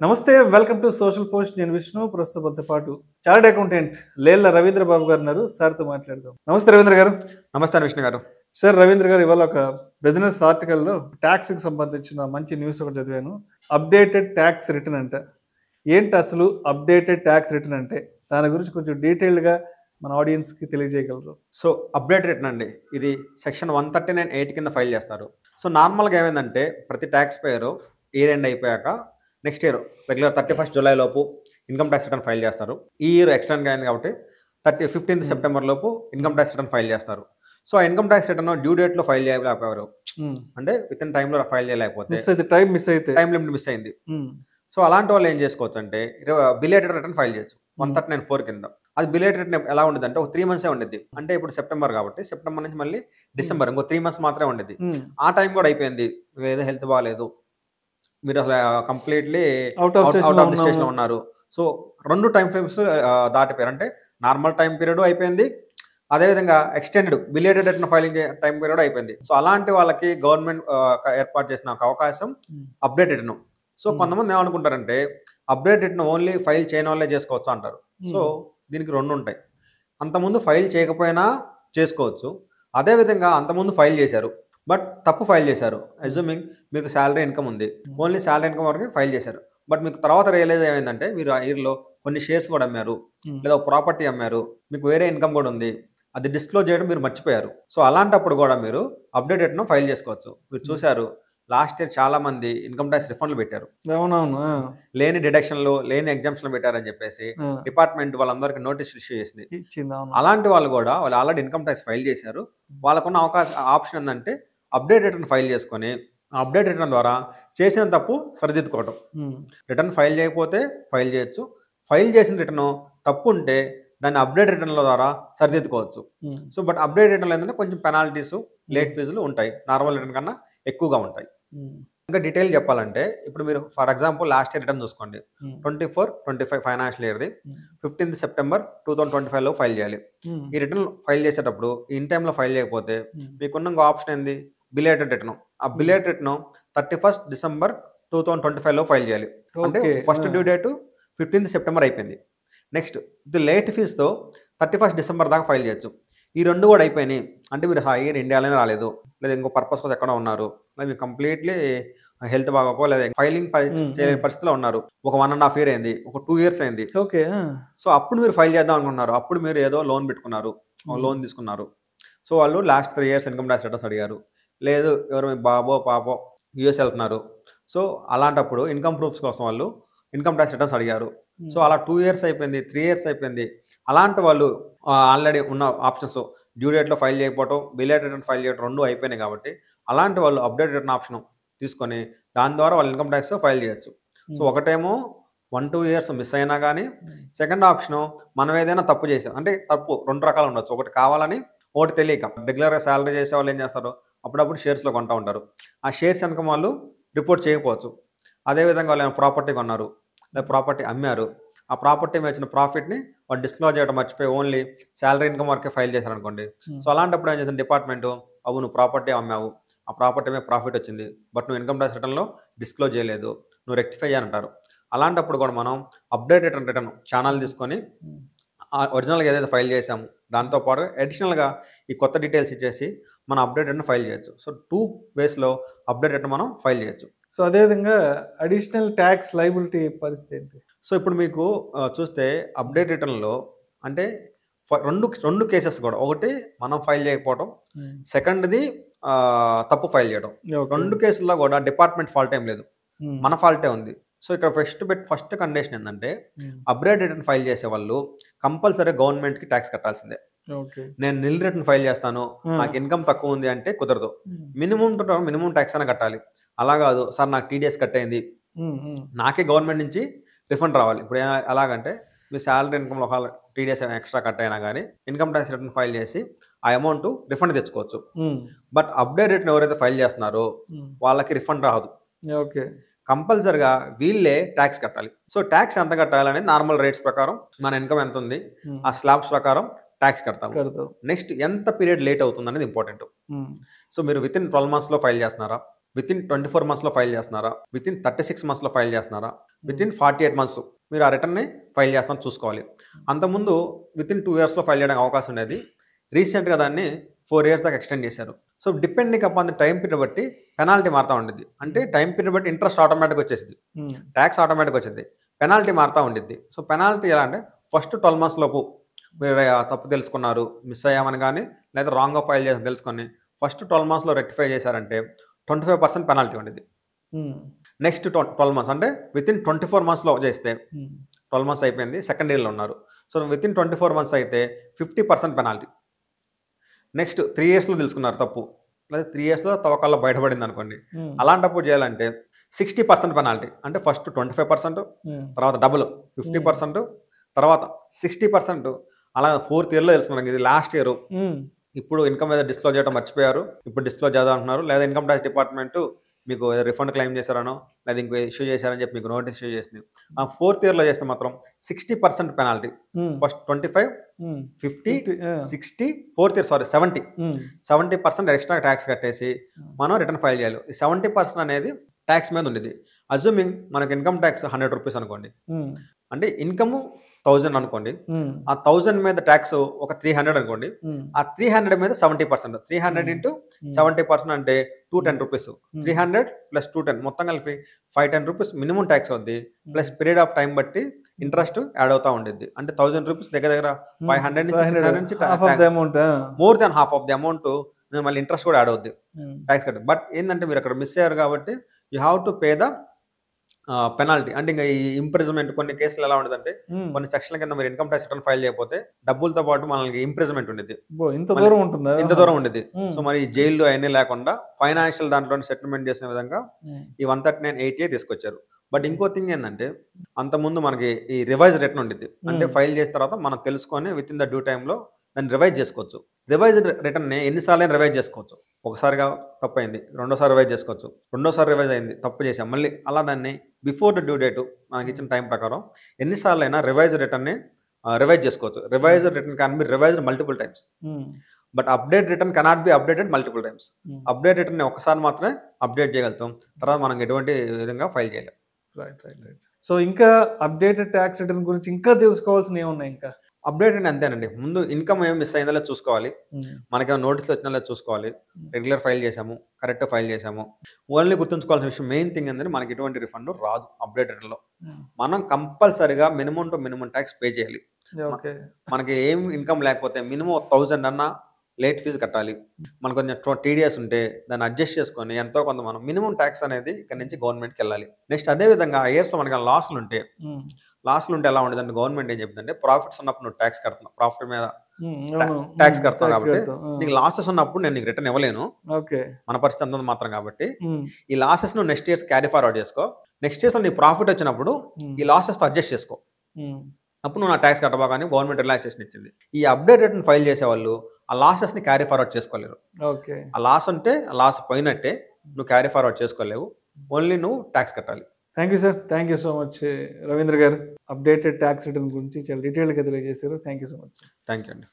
నమస్తే, welcome to social post. నేను విష్ణు. ప్రస్తుతంతో పాటు చార్టెడ్ అకౌంటెంట్ లేళ్ల రవీంద్ర బాబు గారు ఉన్నారు. సార్తో మాట్లాడదాం. నమస్తే రవీంద్ర గారు. నమస్తే విష్ణు గారు. సార్, రవీంద్ర గారు, ఇవాళ ఒక బిజినెస్ ఆర్టికల్లో ట్యాక్స్ కి సంబంధించిన మంచి న్యూస్ ఒకటి చదివాను. అప్డేటెడ్ ట్యాక్స్ రిటర్న్ అంట. ఏంటి అసలు అప్డేటెడ్ ట్యాక్స్ రిటర్న్ అంటే? దాని గురించి కొంచెం డీటెయిల్డ్గా మన ఆడియన్స్కి తెలియజేయగలరు? సో అప్డేట్ రిటర్న్ అండి, ఇది సెక్షన్ 139(8) కింద ఫైల్ చేస్తారు. సో నార్మల్గా ఏమైందంటే ప్రతి ట్యాక్స్ పేయరు ఇయర్ ఎండ్ అయిపోయాక next year regular 31st July లోపు ఇన్కమ్ ట్యాక్స్ రిటర్న్ ఫైల్ చేస్తారు. ఈ ఇయర్ ఎక్స్టెండ్గా అయింది కాబట్టి 15th సెప్టెంబర్ లోపు ఇన్కమ్ ట్యాక్స్ రిటర్న్ ఫైల్ చేస్తారు. సో ఆ ఇన్కమ్ ట్యాక్స్ రిటర్న్ డ్యూ డేట్లో ఫైల్ చేయలేకపోయారు, అంటే విత్ ఇన్ టైంలో ఫైల్ చేయలేకపోతే టైం లిమిట్ మిస్ అయింది. సో అలాంటి వాళ్ళు ఏం చేసుకోవచ్చు అంటే బిలేటెడ్ రిటర్న్ ఫైల్ చేయొచ్చు 139(4) కింద. అది బిలేటెడ్ రిటర్న్ ఎలా ఉండేది అంటే ఒక 3 months ఉండేది. అంటే ఇప్పుడు సెప్టెంబర్ కాబట్టి సెప్టెంబర్ నుంచి మళ్ళీ డిసెంబర్ ఇంకో 3 months మాత్రమే ఉండేది. ఆ టైం కూడా అయిపోయింది, ఏదో హెల్త్ బాగాలేదు, మీరు అసలు కంప్లీట్లీ అవుట్ ఆఫ్ ది స్టేజ్లో ఉన్నారు. సో 2 టైం ఫ్రేమ్స్ దాటిపోయారు, అంటే నార్మల్ టైం పీరియడ్ అయిపోయింది, అదేవిధంగా extended belated return filing time period అయిపోయింది. సో అలాంటి వాళ్ళకి గవర్నమెంట్ ఏర్పాటు చేసిన ఒక అవకాశం అప్డేట్ రిటర్న్. సో కొంతమంది ఏమనుకుంటారంటే అప్డేట్ రిటర్న్ ఓన్లీ ఫైల్ చేయని వాళ్ళే చేసుకోవచ్చు అంటారు. సో దీనికి 2 ఉంటాయి. అంతకుముందు ఫైల్ చేయకపోయినా చేసుకోవచ్చు, అదేవిధంగా అంతకుముందు ఫైల్ చేశారు బట్ తప్పు ఫైల్ చేశారు. అజ్యూమింగ్ మీకు శాలరీ ఇన్కమ్ ఉంది, ఓన్లీ శాలరీ ఇన్కమ్ వరకు ఫైల్ చేశారు, బట్ మీకు తర్వాత రియలైజ్ ఏమైందంటే మీరు ఆ ఇయర్లో కొన్ని షేర్స్ కూడా అమ్మారు, లేదా ప్రాపర్టీ అమ్మారు, మీకు వేరే ఇన్కమ్ కూడా ఉంది, అది డిస్క్లోజ్ చేయడం మీరు మర్చిపోయారు. సో అలాంటప్పుడు కూడా మీరు అప్డేట్ రిటర్న్ ఫైల్ చేసుకోవచ్చు. మీరు చూశారు లాస్ట్ ఇయర్ చాలా మంది ఇన్కమ్ ట్యాక్స్ రిఫండ్లు పెట్టారు, లేని డిడక్షన్లు లేని ఎగ్జామ్షన్లు పెట్టారని చెప్పేసి డిపార్ట్మెంట్ వాళ్ళందరికీ నోటీస్ ఇష్యూ చేసింది. అలాంటి వాళ్ళు కూడా వాళ్ళు ఆల్రెడీ ఇన్కమ్ ట్యాక్స్ ఫైల్ చేశారు, వాళ్ళకున్న ఆప్షన్ ఏంటంటే అప్డేట్ రిటర్న్ ఫైల్ చేసుకొని అప్డేట్ రిటర్న్ ద్వారా చేసిన తప్పు సరిదిద్దుకోవటం. రిటర్న్ ఫైల్ చేయకపోతే ఫైల్ చేయొచ్చు, ఫైల్ చేసిన రిటర్న్ తప్పు ఉంటే దాన్ని అప్డేట్ రిటర్న్ల ద్వారా సరిదిద్దుకోవచ్చు. సో బట్ అప్డేట్ రిటర్న్లో ఏంటంటే కొంచెం పెనాల్టీస్, లేట్ ఫీజులు ఉంటాయి, నార్మల్ రిటర్న్ కన్నా ఎక్కువగా ఉంటాయి. ఇంకా డీటెయిల్ చెప్పాలంటే ఇప్పుడు మీరు for example last year return చూసుకోండి, 24-25 ఫైనాన్షియల్ ఇయర్ది 15th సెప్టెంబర్ 2025లో ఫైల్ చేయాలి. ఈ రిటర్న్ ఫైల్ చేసేటప్పుడు ఇన్ టైంలో ఫైల్ చేయకపోతే మీకున్న ఇంకో ఆప్షన్ ఏంది, బిలేటెడ్ రిటర్న్. ఆ బిలేటెడ్ రిటర్న్ 31st డిసెంబర్ 2025లో ఫైల్ చేయాలి, అంటే first due date 15th September అయిపోయింది. నెక్స్ట్ ఇది లేట్ ఫీజుతో 31st డిసెంబర్ దాకా ఫైల్ చేయొచ్చు. ఈ 2 కూడా అయిపోయినాయి, అంటే మీరు ఇయర్ ఇండియాలోనే రాలేదు, లేదా ఇంకో పర్పస్ కోసం ఎక్కడ ఉన్నారు, లేదా మీరు కంప్లీట్లీ హెల్త్ బాగోకో లేదా ఫైలింగ్ చేయలేని పరిస్థితిలో ఉన్నారు, ఒక 1.5 year అయింది, ఒక 2 years అయింది. సో అప్పుడు మీరు ఫైల్ చేద్దాం అనుకున్నారు, అప్పుడు మీరు ఏదో లోన్ పెట్టుకున్నారు, లోన్ తీసుకున్నారు. సో వాళ్ళు last 3 years income tax returns అడిగారు, లేదు ఎవరు మీ బాబో పాపో యూఎస్ వెళ్తున్నారు, సో అలాంటప్పుడు ఇన్కమ్ ప్రూఫ్స్ కోసం వాళ్ళు ఇన్కమ్ ట్యాక్స్ రిటర్న్స్ అడిగారు. సో అలా 2 years అయిపోయింది, 3 years అయిపోయింది. అలాంటి వాళ్ళు ఆల్రెడీ ఉన్న ఆప్షన్స్ డ్యూ డేట్లో ఫైల్ చేయకపోవటం, బిలేటెడ్ రిటర్న్ ఫైల్ చేయడం 2 అయిపోయినాయి కాబట్టి అలాంటి వాళ్ళు అప్డేట్ రిటర్న్ ఆప్షన్ తీసుకొని దాని ద్వారా వాళ్ళు ఇన్కమ్ ట్యాక్స్ ఫైల్ చేయొచ్చు. సో ఒకటేమో 1-2 years మిస్ అయినా కానీ, సెకండ్ ఆప్షను మనం ఏదైనా తప్పు చేసాం అంటే తప్పు 2 రకాలు ఉండొచ్చు, ఒకటి కావాలని ఒకటి తెలియక. రెగ్యులర్గా శాలరీ చేసే వాళ్ళు ఏం చేస్తారు, అప్పుడప్పుడు షేర్స్లో కొంటూ ఉంటారు, ఆ షేర్స్ ఇన్కమ్ వాళ్ళు రిపోర్ట్ చేయకపోవచ్చు. అదేవిధంగా వాళ్ళు ప్రాపర్టీ కొన్నారు లేదా ప్రాపర్టీ అమ్మారు, ఆ ప్రాపర్టీ మీద వచ్చిన ప్రాఫిట్ని వాళ్ళు డిస్క్లోజ్ చేయడం మర్చిపోయి ఓన్లీ శాలరీ ఇన్కమ్ వరకే ఫైల్ చేశారనుకోండి. సో అలాంటప్పుడు ఏం చేస్తుంది డిపార్ట్మెంట్, నువ్వు ప్రాపర్టీ అమ్మావు, ఆ ప్రాపర్టీ మీద ప్రాఫిట్ వచ్చింది, బట్ నువ్వు ఇన్కమ్ ట్యాక్స్ రిటర్న్లో డిస్క్లోజ్ చేయలేదు, నువ్వు రెక్టిఫై చేయాలంటారు. అలాంటప్పుడు కూడా మనం అప్డేట్ రిటర్న్ ఛానల్ తీసుకొని ఒరిజినల్గా ఏదైతే ఫైల్ చేసాము దాంతోపాటు అడిషనల్గా ఈ కొత్త డీటెయిల్స్ ఇచ్చేసి మనం అప్డేట్ రిటర్న్ ఫైల్ చేయొచ్చు. సో 2 waysలో అప్డేట్ రిటర్న్ మనం ఫైల్ చేయొచ్చు. సో అదేవిధంగా అడిషనల్ ట్యాక్స్ లయబిలిటీ పరిస్థితి ఏంటి? సో ఇప్పుడు మీకు చూస్తే అప్డేట్ రిటర్న్లో అంటే రెండు కేసెస్ కూడా, ఒకటి మనం ఫైల్ చేయకపోవడం, సెకండ్ది తప్పు ఫైల్ చేయడం. 2 కేసుల్లో కూడా డిపార్ట్మెంట్ ఫాల్ట్ ఏం లేదు, మన ఫాల్టే ఉంది. సో ఇక్కడ ఫస్ట్ కండిషన్ ఏంటంటే అప్డేట్ రిటర్న్ ఫైల్ చేసే వాళ్ళు కంపల్సరీ గవర్నమెంట్కి ట్యాక్స్ కట్టాల్సిందే. నేను నిల్ రిటర్న్ ఫైల్ చేస్తాను, నాకు ఇన్కమ్ తక్కువ ఉంది అంటే కుదరదు, మినిమం ట్యాక్స్ అయినా కట్టాలి. అలా కాదు సార్ నాకు టీడీఎస్ కట్ అయింది, నాకే గవర్నమెంట్ నుంచి రిఫండ్ రావాలి. ఇప్పుడు ఎలాగంటే మీ శాలరీ ఇన్కమ్లో ఒక టీడీఎస్ ఎక్స్ట్రా కట్ అయినా కానీ ఇన్కమ్ ట్యాక్స్ రిటర్న్ ఫైల్ చేసి ఆ అమౌంట్ రిఫండ్ తెచ్చుకోవచ్చు. బట్ అప్డేట్ రిటర్న్ ఎవరైతే ఫైల్ చేస్తున్నారో వాళ్ళకి రిఫండ్ రాదు, కంపల్సరిగా వీళ్ళే ట్యాక్స్ కట్టాలి. సో ట్యాక్స్ ఎంత కట్టాలనేది నార్మల్ రేట్స్ ప్రకారం మన ఇన్కమ్ ఎంత ఉంది ఆ స్లాబ్స్ ప్రకారం ట్యాక్స్ కడతాము. నెక్స్ట్ ఎంత పీరియడ్ లేట్ అవుతుంది అనేది ఇంపార్టెంట్. సో మీరు విత్ ఇన్ 12 monthsలో ఫైల్ చేస్తున్నారా, విత్ ఇన్ 24 మంత్స్లో ఫైల్ చేస్తున్నారా, విత్ ఇన్ 36 మంత్స్లో ఫైల్ చేస్తున్నారా, విత్ ఇన్ 48 మంత్స్ మీరు ఆ రిటర్న్ని ఫైల్ చేస్తున్నారని చూసుకోవాలి. అంతకుముందు విత్ ఇన్ 2 ఇయర్స్లో ఫైల్ చేయడానికి అవకాశం ఉండేది. రీసెంట్గా దాన్ని 4 ఇయర్స్ దాకా ఎక్స్టెండ్ చేశారు. So depending upon the time period బట్టి పెనాల్టీ మారుతూ ఉండేది. అంటే టైం పీరియడ్ బట్టి ఇంట్రెస్ట్ ఆటోమేటిక్గా వచ్చేసింది, ట్యాక్స్ ఆటోమేటిక్గా వచ్చింది, పెనాల్టీ మారుతూ ఉండిద్ది. సో పెనాల్టీ ఎలా అంటే ఫస్ట్ 12 మంత్స్ లోపు మీరు తప్పు తెలుసుకున్నారు, మిస్ అయ్యామని కానీ లేదా రాంగ్గా ఫైల్ చేసి తెలుసుకొని ఫస్ట్ 12 మంత్స్లో రెక్టిఫై చేశారంటే 25% పెనాల్టీ ఉండేది. నెక్స్ట్ 12 మంత్స్ అంటే విత్ ఇన్ 24 మంత్స్లో చేస్తే 12 మంత్స్ అయిపోయింది, సెకండ్ ఇయర్లో ఉన్నారు. సో విత్ ఇన్ 24 మంత్స్ అయితే 50% పెనాల్టీ. నెక్స్ట్ 3 ఇయర్స్లో తెలుసుకున్నారు తప్పు, లేదా 3 ఇయర్స్లో తవ్వకాల్లో బయటపడింది అనుకోండి, అలాంటప్పుడు చేయాలంటే 60% పెనాల్టీ. అంటే ఫస్ట్ 25%, తర్వాత డబుల్ 50%, తర్వాత 60%. అలా 4th ఇయర్లో తెలుసుకున్నాం. ఇది లాస్ట్ ఇయర్. ఇప్పుడు ఇన్కమ్ మీద డిస్క్లోజ్ చేయడం మర్చిపోయారు, ఇప్పుడు డిస్క్లోజ్ చేద్దాం అంటున్నారు. లేదా ఇన్కమ్ ట్యాక్స్ డిపార్ట్మెంట్ మీకు రిఫండ్ క్లెయిమ్ చేశారనో లేదా ఇంకో ఇష్యూ చేశారని చెప్పి మీకు నోటీస్ ఇష్యూ చేసింది. ఆ 4th ఇయర్లో చేస్తే మాత్రం 60% penalty. First 25, 50, 60, 4th year 70% extra tax కట్టేసి మనం రిటర్న్ ఫైల్ చేయాలి. ఈ 70% అనేది ట్యాక్స్ మీద ఉండేది. అజ్యూమింగ్ మనకు ఇన్కమ్ ట్యాక్స్ 100 రూపీస్ అనుకోండి, అంటే ఇన్కమ్ 1000 అనుకోండి, ఆ 1000 మీద ట్యాక్స్ ఒక 300 అనుకోండి, ఆ 300 మీద 70%, 300 ఇంటూ 70% అంటే 210 రూపీస్. 300 ప్లస్ 210 మొత్తం కలిపి 510 రూపీస్ మినిమం ట్యాక్స్ అవుద్ది. ప్లస్ పీరియడ్ ఆఫ్ టైం బట్టి ఇంట్రెస్ట్ యాడ్ అవుతా ఉండేది. అంటే 1000 రూపీస్ దగ్గర 500 నుంచి 600 నుంచి more than half of the amount మళ్ళీ ఇంట్రెస్ట్ కూడా యాడ్ అవుద్ది ట్యాక్స్ కట్. బట్ ఏంటంటే మీరు అక్కడ మిస్ అయ్యారు కాబట్టి you have to pay the penalty. అంటే ఇంకా ఈ ఇంప్రిజన్మెంట్ కొన్ని కేసులు ఎలా ఉండదంటే కొన్ని సెక్షన్ల కింద మీరు ఇన్కమ్ ట్యాక్స్ రిటర్న్ ఫైల్ చేయకపోతే డబ్బులతో పాటు మనకి ఇంప్రిజన్మెంట్ ఉండేది, ఇంత దూరం ఉండేది. సో మరి జైల్లో అవన్నీ లేకుండా ఫైనాన్షియల్ దాంట్లో సెటిల్మెంట్ చేసిన విధంగా ఈ 139(80) తీసుకొచ్చారు. బట్ ఇంకో థింగ్ ఏంటంటే అంతకుముందు మనకి ఈ రివైజ్ రిటర్న్ ఉండేది. అంటే ఫైల్ చేసిన తర్వాత మనం తెలుసుకొని విత్ ఇన్ ద డ్యూ టైంలో దాన్ని రివైజ్ చేసుకోవచ్చు. రివైజ్డ్ రిటర్న్ని ఎన్నిసార్లు రివైజ్ చేసుకోవచ్చు. ఒకసారిగా తప్పు అయింది, రెండోసారి రివైజ్ చేసుకోవచ్చు, రెండోసారి రివైజ్ అయింది, తప్పు చేసాం, మళ్ళీ అలా దాన్ని బిఫోర్ ద డ్యూ డేటు మనకి ఇచ్చిన టైం ప్రకారం ఎన్నిసార్లు అయినా రివైజ్ రిటర్న్ని రివైజ్ చేసుకోవచ్చు. Revise return can be revised multiple times, but update return cannot be updated multiple times. Update రిటర్న్ని ఒకసారి మాత్రమే అప్డేట్ చేయగలుగుతాం, తర్వాత మనం ఎటువంటి విధంగా ఫైల్ చేయలేం. రైట్. సో ఇంకా అప్డేటెడ్ ట్యాక్స్ రిటర్న్ గురించి ఇంకా తెలుసుకోవాల్సినవి ఏమున్నాయి? ఇంకా అప్డేట్ అంటే అంతేనండి, ముందు ఇన్కమ్ ఏం మిస్ అయిందో చూసుకోవాలి, మనకేమో నోటీసులు వచ్చినా చూసుకోవాలి, రెగ్యులర్ ఫైల్ చేసాము, కరెక్ట్ ఫైల్ చేసాము. ఓన్లీ గుర్తుంచుకోవాల్సిన విషయం మెయిన్ థింగ్ ఏంటంటే మనకి ఎటువంటి రిఫండ్ రాదు అప్డేటెడ్లో. మనం కంపల్సరిగా minimum to minimum tax pay చేయాలి. మనకి ఏం ఇన్కమ్ లేకపోతే మినిమం 1000 అన్నా లేట్ ఫీజు కట్టాలి. మనకు కొంచెం టీడీఎస్ ఉంటే దాన్ని అడ్జస్ట్ చేసుకొని ఎంతో కొంత మనం మినిమం ట్యాక్స్ అనేది ఇక్కడ నుంచి గవర్నమెంట్కి వెళ్ళాలి. నెక్స్ట్ అదేవిధంగా ఆ ఇయర్స్లో మనకి లాస్లు ఉంటే ఎలా ఉండదంటే గవర్నమెంట్ ఏం చెప్తుందంటే ప్రాఫిట్స్ ఉన్నప్పుడు నువ్వు ట్యాక్స్ కడుతున్నావు, ప్రాఫిట్ మీద ట్యాక్స్ కడతావు కాబట్టి నీకు లాసెస్ ఉన్నప్పుడు నేను నీకు రిటర్న్ ఇవ్వలేను, మన పరిస్థితి అంత మాత్రం. కాబట్టి ఈ లాసెస్ నువ్వు నెక్స్ట్ ఇయర్స్ క్యారీ ఫార్వర్డ్ చేసుకో. నెక్స్ట్ ఇయర్స్ నీ ప్రాఫిట్ వచ్చినప్పుడు ఈ లాసెస్తో అడ్జస్ట్ చేసుకో, అప్పుడు నువ్వు నా ట్యాక్స్ కట్టబాగానే గవర్నమెంట్ రిలాక్సేషన్ ఇచ్చింది. ఈ అప్డేట్ రిటర్న్ ఫైల్ చేసేవాళ్ళు ఆ లాసెస్ని క్యారీ ఫార్వర్డ్ చేసుకోలేరు. ఆ లాస్ ఉంటే ఆ లాస్ పోయినట్టే, నువ్వు క్యారీ ఫార్వర్డ్ చేసుకోలేవు, ఓన్లీ నువ్వు ట్యాక్స్ కట్టాలి. Thank you sir, thank you so much Ravindra గారు. అప్డేటెడ్ ట్యాక్స్ రిటర్న్ గురించి చాలా డీటెయిల్గా తెలియజేశారు. Thank you so much sir. Thank you అండి.